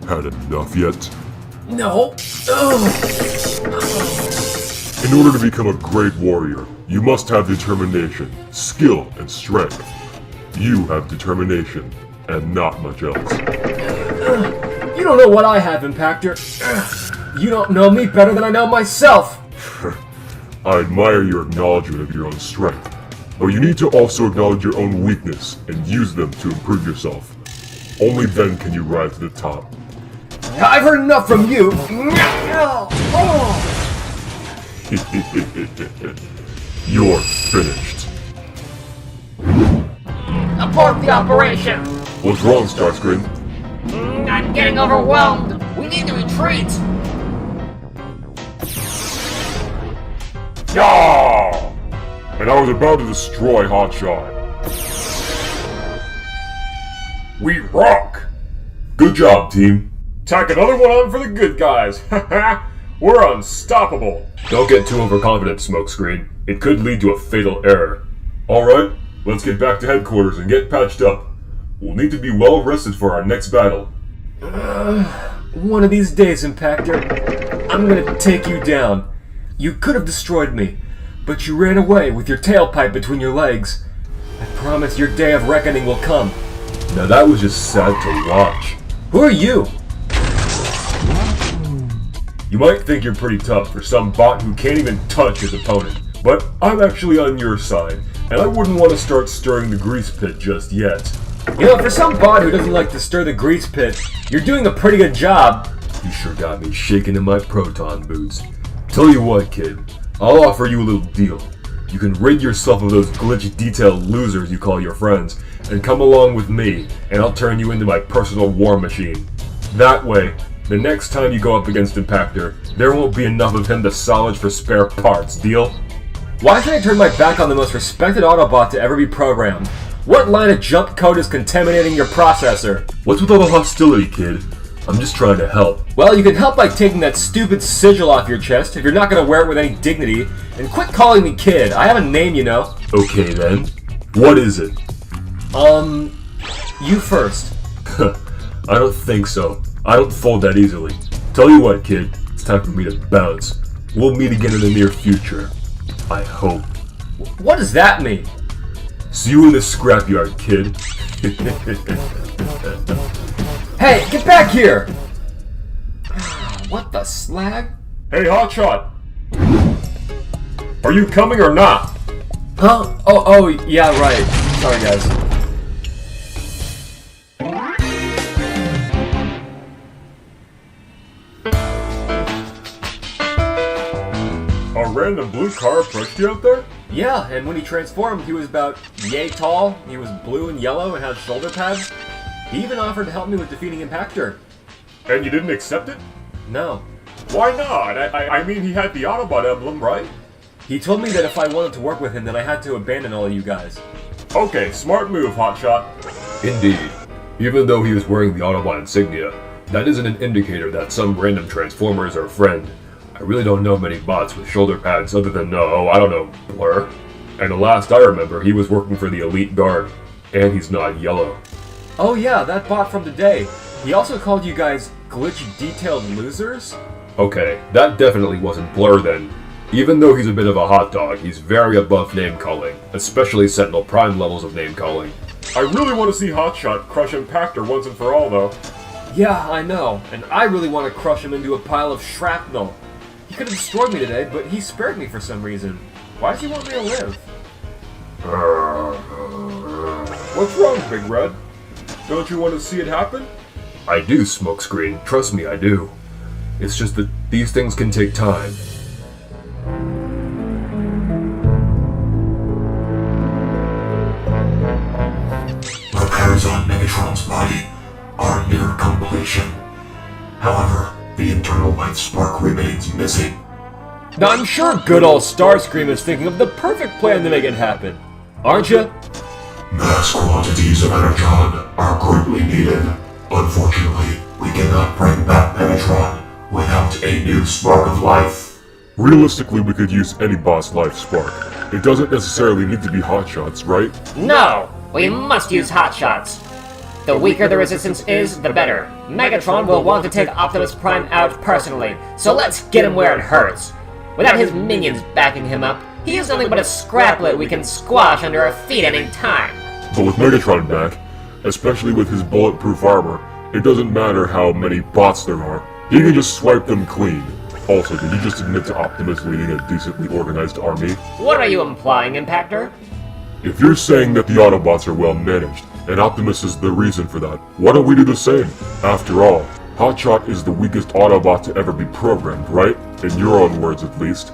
Had enough yet? No. In order to become a great warrior, you must have determination, skill, and strength. You have determination, and not much else. You don't know what I have, Impactor. You don't know me better than I know myself. I admire your acknowledgement of your own strength, but you need to also acknowledge your own weakness and use them to improve yourself. Only then can you rise to the top. I've heard enough from you. You're finished. Abort the operation! What's wrong, Starscream? I'm getting overwhelmed. We need to retreat. Yeah! And I was about to destroy Hotshot. We rock! Good job, team. Tack another one on for the good guys. We're unstoppable. Don't get too overconfident, Smokescreen. It could lead to a fatal error. Alright, let's get back to headquarters and get patched up. We'll need to be well rested for our next battle. One of these days, Impactor, I'm gonna take you down. You could have destroyed me, but you ran away with your tailpipe between your legs. I promise your day of reckoning will come. Now that was just sad to watch. Who are you? You might think you're pretty tough for some bot who can't even touch his opponent, but I'm actually on your side, and I wouldn't want to start stirring the grease pit just yet. You know, for some bot who doesn't like to stir the grease pit, you're doing a pretty good job. You sure got me shaking in my proton boots. Tell you what, kid, I'll offer you a little deal. You can rid yourself of those glitch detail losers you call your friends, and come along with me, and I'll turn you into my personal war machine. That way, the next time you go up against Impactor, there won't be enough of him to salvage for spare parts, deal? Why should I turn my back on the most respected Autobot to ever be programmed? What line of jump code is contaminating your processor? What's with all the hostility, kid? I'm just trying to help. Well, you can help by taking that stupid sigil off your chest if you're not gonna wear it with any dignity, and quit calling me kid. I have a name, you know. Okay then. What is it? You first. I don't think so. I don't fold that easily. Tell you what, kid, it's time for me to bounce. We'll meet again in the near future. I hope. What does that mean? See you in the scrapyard, kid. Hey, get back here! What the slag? Hey, Hotshot. Are you coming or not? Huh? Oh, yeah, right. Sorry, guys. A random blue car approached you out there? Yeah, and when he transformed, he was about yay tall, he was blue and yellow and had shoulder pads. He even offered to help me with defeating Impactor. And you didn't accept it? No. Why not? I mean, he had the Autobot emblem, right? He told me that if I wanted to work with him, then I had to abandon all of you guys. Okay, smart move, Hotshot. Indeed. Even though he was wearing the Autobot insignia, that isn't an indicator that some random Transformer is our friend. I really don't know many bots with shoulder pads other than, I don't know, Blur. And the last I remember, he was working for the Elite Guard. And he's not yellow. Oh yeah, that bot from today. He also called you guys glitch-detailed losers? Okay, that definitely wasn't Blur then. Even though he's a bit of a hot dog, he's very above name-calling, especially Sentinel Prime levels of name-calling. I really want to see Hotshot crush Impactor once and for all, though. Yeah, I know, and I really want to crush him into a pile of shrapnel. He could have destroyed me today, but he spared me for some reason. Why does he want me to live? What's wrong, Big Red? Don't you want to see it happen? I do, Smokescreen. Trust me, I do. It's just that these things can take time. Repairs on Megatron's body are near completion. However, the internal life spark remains missing. Now I'm sure good old Starscream is thinking of the perfect plan to make it happen. Aren't you? Mass quantities of energon are greatly needed. Unfortunately, we cannot bring back Megatron without a new spark of life. Realistically, we could use any boss life spark. It doesn't necessarily need to be Hotshot's, right? No! We must use hotshots. The weaker the resistance is, the better. Megatron will want to take Optimus Prime out personally, so let's get him where it hurts. Without his minions backing him up, he is nothing but a scraplet we can squash under our feet any time. But with Megatron back, especially with his bulletproof armor, it doesn't matter how many bots there are, he can just swipe them clean. Also, did you just admit to Optimus leading a decently organized army? What are you implying, Impactor? If you're saying that the Autobots are well managed, and Optimus is the reason for that, why don't we do the same? After all, Hotshot is the weakest Autobot to ever be programmed, right? In your own words, at least.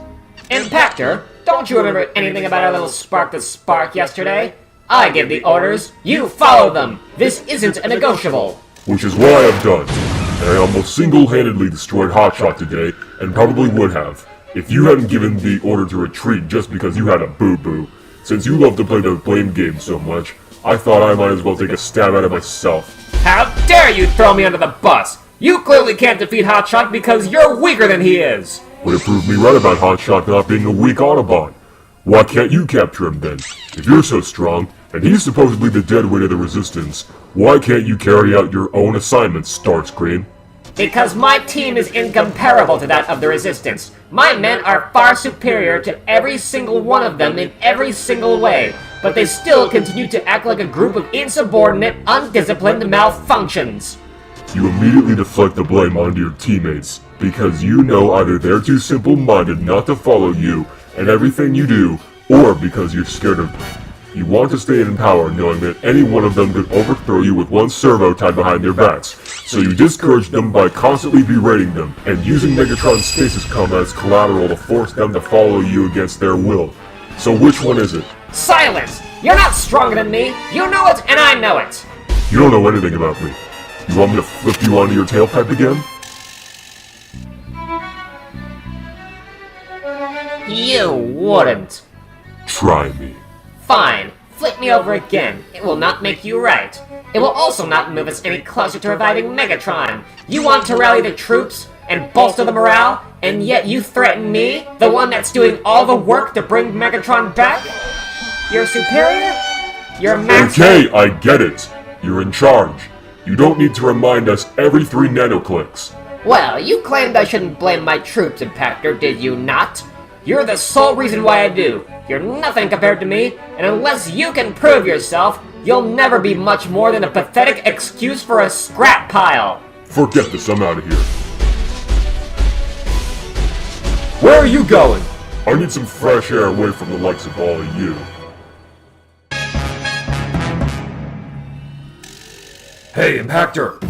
Impactor, don't you remember anything about our little spark the spark yesterday? I give the orders, you follow them! This isn't a negotiable! Which is what I have done. And I almost single-handedly destroyed Hotshot today, and probably would have, if you hadn't given the order to retreat just because you had a boo-boo. Since you love to play the blame game so much, I thought I might as well take a stab at it myself. How dare you throw me under the bus! You clearly can't defeat Hotshot because you're weaker than he is! Would have proved me right about Hotshot not being a weak Autobot. Why can't you capture him then? If you're so strong, and he's supposedly the dead weight of the Resistance, why can't you carry out your own assignments, Starscream? Because my team is incomparable to that of the Resistance. My men are far superior to every single one of them in every single way, but they still continue to act like a group of insubordinate, undisciplined malfunctions. You immediately deflect the blame onto your teammates, because you know either they're too simple-minded not to follow you and everything you do, or because you're scared of them. You want to stay in power knowing that any one of them could overthrow you with one servo tied behind their backs, so you discourage them by constantly berating them, and using Megatron's stasis coma as collateral to force them to follow you against their will. So which one is it? Silence! You're not stronger than me! You know it, and I know it! You don't know anything about me. You want me to flip you onto your tailpipe again? You wouldn't. Try me. Fine. Flip me over again. It will not make you right. It will also not move us any closer to reviving Megatron. You want to rally the troops and bolster the morale, and yet you threaten me, the one that's doing all the work to bring Megatron back? You're superior? You're master? Okay, I get it. You're in charge. You don't need to remind us every 3 nanoclicks. Well, you claimed I shouldn't blame my troops, Impactor, did you not? You're the sole reason why I do. You're nothing compared to me, and unless you can prove yourself, you'll never be much more than a pathetic excuse for a scrap pile. Forget this, I'm out of here. Where are you going? I need some fresh air away from the likes of all of you. Hey, Impactor!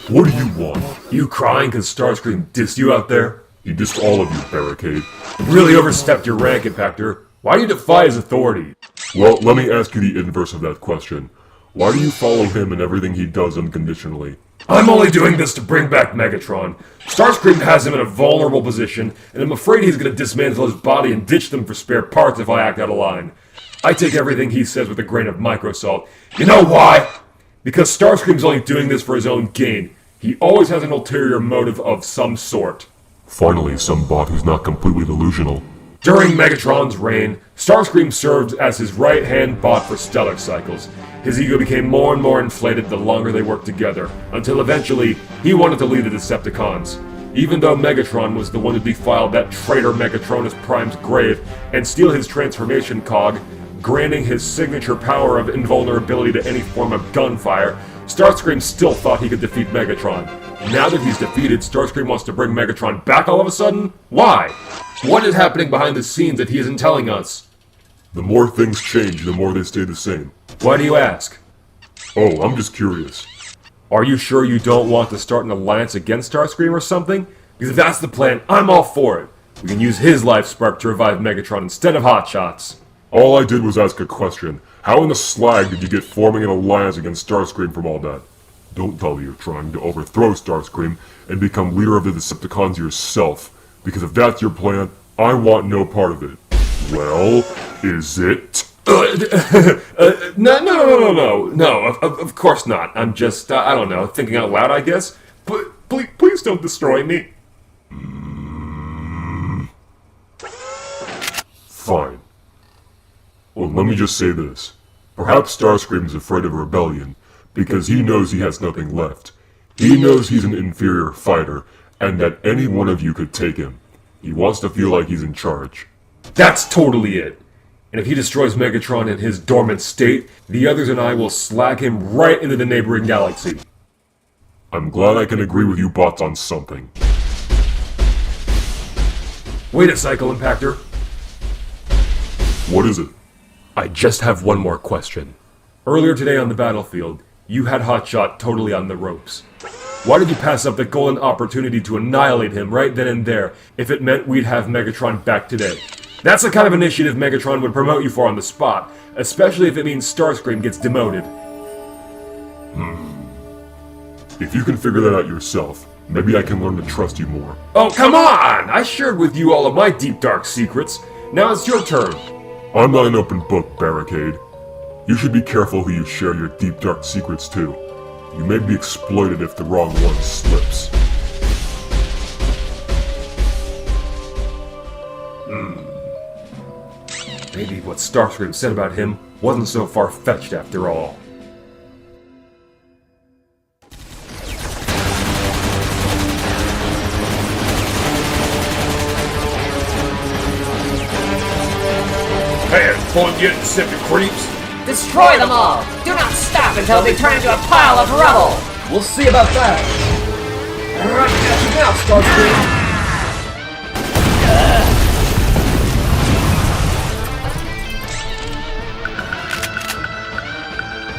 What do you want? You crying because Starscream dissed you out there? He dissed all of you, Barricade. You really overstepped your rank, Impactor. Why do you defy his authority? Well, let me ask you the inverse of that question. Why do you follow him and everything he does unconditionally? I'm only doing this to bring back Megatron. Starscream has him in a vulnerable position, and I'm afraid he's going to dismantle his body and ditch them for spare parts if I act out of line. I take everything he says with a grain of microsalt. You know why? Because Starscream's only doing this for his own gain. He always has an ulterior motive of some sort. Finally, some bot who's not completely delusional. During Megatron's reign, Starscream served as his right-hand bot for stellar cycles. His ego became more and more inflated the longer they worked together, until eventually, he wanted to lead the Decepticons. Even though Megatron was the one to defile that traitor Megatronus Prime's grave and steal his transformation cog, granting his signature power of invulnerability to any form of gunfire, Starscream still thought he could defeat Megatron. Now that he's defeated, Starscream wants to bring Megatron back all of a sudden? Why? What is happening behind the scenes that he isn't telling us? The more things change, the more they stay the same. Why do you ask? Oh, I'm just curious. Are you sure you don't want to start an alliance against Starscream or something? Because if that's the plan, I'm all for it. We can use his life spark to revive Megatron instead of Hotshot's. All I did was ask a question. How in the slag did you get forming an alliance against Starscream from all that? Don't tell me you're trying to overthrow Starscream and become leader of the Decepticons yourself. Because if that's your plan, I want no part of it. Well, is it? No, of course not. I'm just, I don't know, thinking out loud, I guess. But please don't destroy me. Fine. Only let me just say this. Perhaps Starscream is afraid of rebellion, because he knows he has nothing left. He knows he's an inferior fighter, and that any one of you could take him. He wants to feel like he's in charge. That's totally it. And if he destroys Megatron in his dormant state, the others and I will slag him right into the neighboring galaxy. I'm glad I can agree with you bots on something. Wait a cycle, Impactor. What is it? I just have one more question. Earlier today on the battlefield, you had Hotshot totally on the ropes. Why did you pass up the golden opportunity to annihilate him right then and there if it meant we'd have Megatron back today? That's the kind of initiative Megatron would promote you for on the spot, especially if it means Starscream gets demoted. If you can figure that out yourself, maybe I can learn to trust you more. Oh, come on! I shared with you all of my deep dark secrets. Now it's your turn. I'm not an open book, Barricade. You should be careful who you share your deep dark secrets to. You may be exploited if the wrong one slips. Maybe what Starscream said about him wasn't so far-fetched after all. Hey, fun yet, Deceptic creeps? Destroy them all! Do not stop until they turn into a pile of rubble! We'll see about that. Alright, catch you now, Starscream.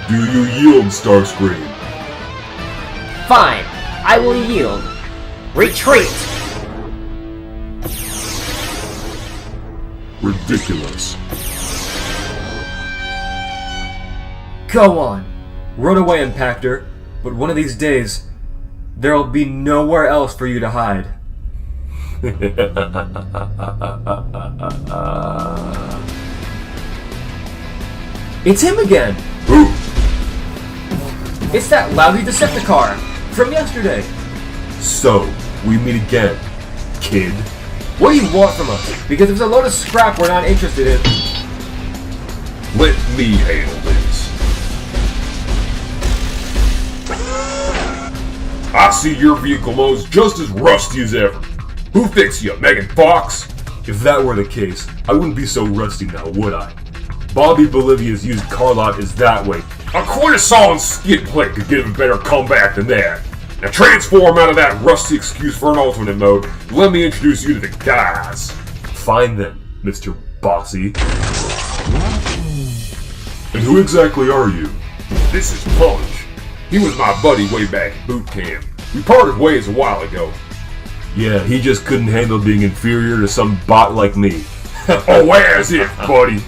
Do you yield, Starscream? Fine, I will yield. Retreat! Ridiculous. Go on. Run away, Impactor. But one of these days, there'll be nowhere else for you to hide. It's him again! Who? It's that lousy Decepticon from yesterday. So, we meet again, kid. What do you want from us? Because if there's a load of scrap we're not interested in. Let me handle this. I see your vehicle mode's just as rusty as ever. Who fixed you, Megan Fox? If that were the case, I wouldn't be so rusty now, would I? Bobby Bolivia's used car lot is that way. A cortisone skid plate could give a better comeback than that. Now transform out of that rusty excuse for an alternate mode. Let me introduce you to the guys. Fine then, Mr. Bossy. And who exactly are you? This is Punch. He was my buddy way back at boot camp. We parted ways a while ago. Yeah, he just couldn't handle being inferior to some bot like me. Oh, as if, buddy.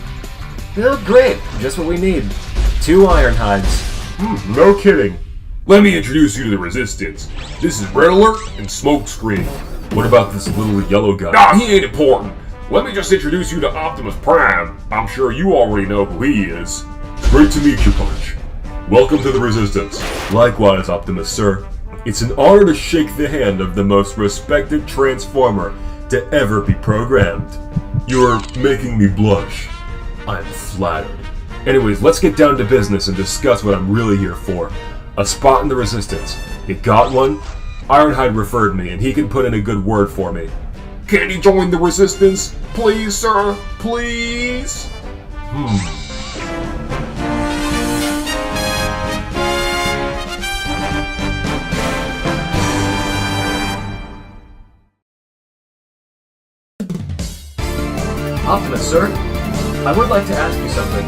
They look great. Just what we need. 2 Ironhides. No kidding. Let me introduce you to the Resistance. This is Red Alert and Smokescreen. What about this little yellow guy? Nah, he ain't important. Let me just introduce you to Optimus Prime. I'm sure you already know who he is. Great to meet you, Punch. Welcome to the Resistance. Likewise, Optimus, sir. It's an honor to shake the hand of the most respected Transformer to ever be programmed. You're making me blush. I'm flattered. Anyways, let's get down to business and discuss what I'm really here for. A spot in the Resistance. You got one? Ironhide referred me, and he can put in a good word for me. Can he join the Resistance? Please, sir. Please? Optimus, sir. I would like to ask you something.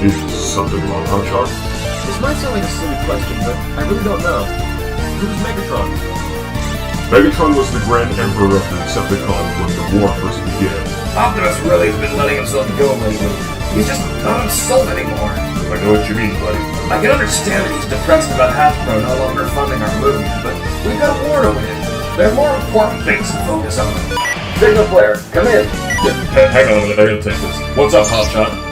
Is something wrong, Hotshot? This might sound like a silly question, but I really don't know. Who's Megatron? Megatron was the Grand Emperor of the Decepticon when the war first began. Optimus really has been letting himself go lately. He's just not himself anymore. I know what you mean, buddy. I can understand that he's depressed about Hasbro no longer funding our movies, but we've got a war to win. There are more important things to focus on. Signal player, come in. Hang on a minute, I gotta take this. What's up, Hotshot?